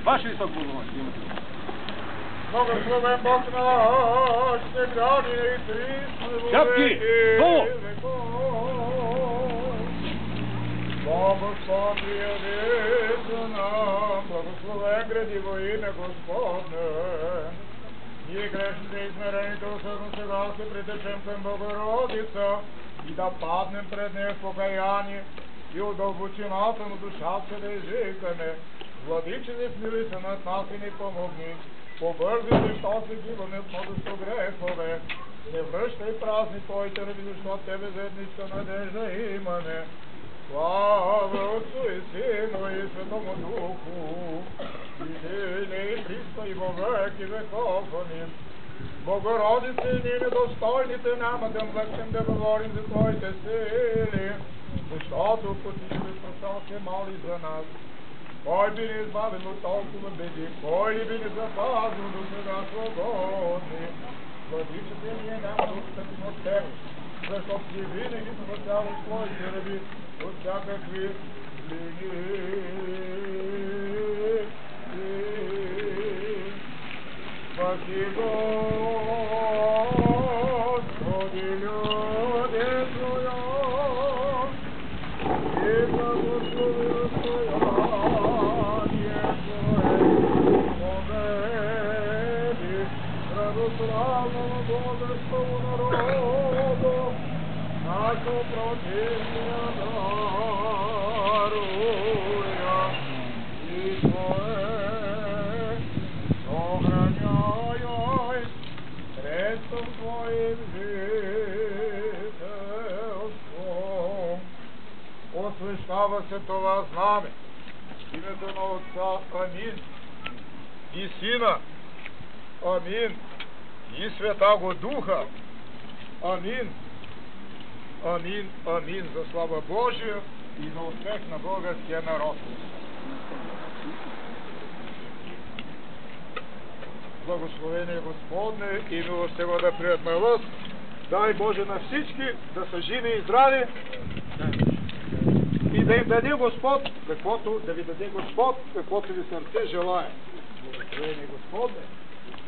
Ваше високо благородие, имате. Благословен Бог наш, всегдания и присно во Шапки! веки Долу! веков. Благословие Деца нам, благословен гради во имя Господне. Ние грешните и смирените усъдно сега се притечем към Богородица и да паднем пред нея в покаяние и от дълбочината на душата да извикаме: Владиче, не смили се над нас и ни помогни. Побързи се, що се гибаме от множество грехове. Не връщай празни твоите ръби, защото тебе заедничка надежда имаме. Слава Отцу и Сину и Святому Духу, и ныне и присно и во веки веков. Амин. Богородице, и ние недостойните няма да млъкнем да говорим за твоите сили, защото потиче прощал се моли за нас. Кой би ни избавил от толкова беди, кой ли би ни запазил до сега свободни? Владичите, ние няма да отстъпим от тебе, защото ти винаги спасяваш твоите ръби от всякакви злини. Спаси Господи, люде Твоя, и благослови разстояние Твое, победи православному Божествому народу, нашу противния даруя, и Твое охраняй средством Твоим жителством. Освещава се това знаме в името на Отца, амин, и Сина, амин, и Святаго Духа, амин, амин, амин, за слава Божия и за успех на българския народ. Благословение Господне и милост Его да приятна вас. Дай Боже на всички да са живи и здрави и да им даде Господ, да ви даде Господ, каквото ви сърце желае. Благословение Господне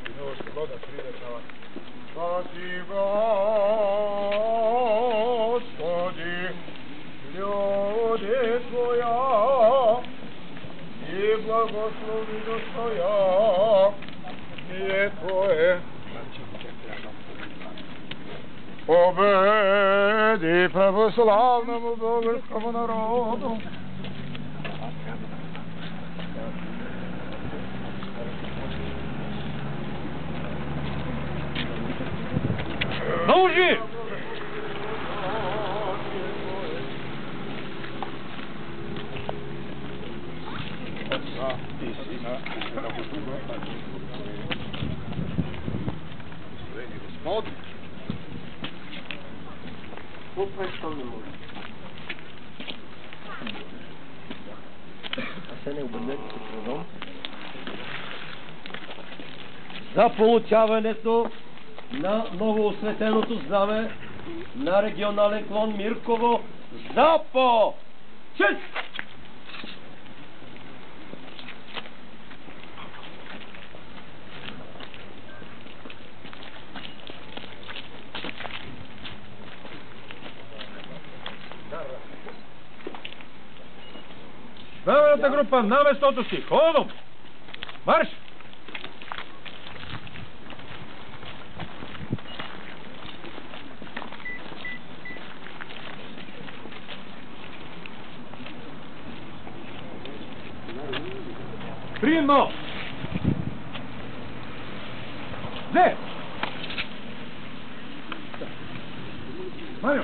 и милост Его да приятна вас. Спаси Господи, люде Твоя, и благослови достояние Твое. Победи православному българскому народу. Наложи! Отца и Сина и Святого Духа. Благословени Господ. Какво не може? А се не обърнете се продом. За получаването на новоосветеното знаме на регионален клон Мирково ЗАПО! Чест! Знамената група на местото си. Ходом! Марш! Приемно! Зе! Марио!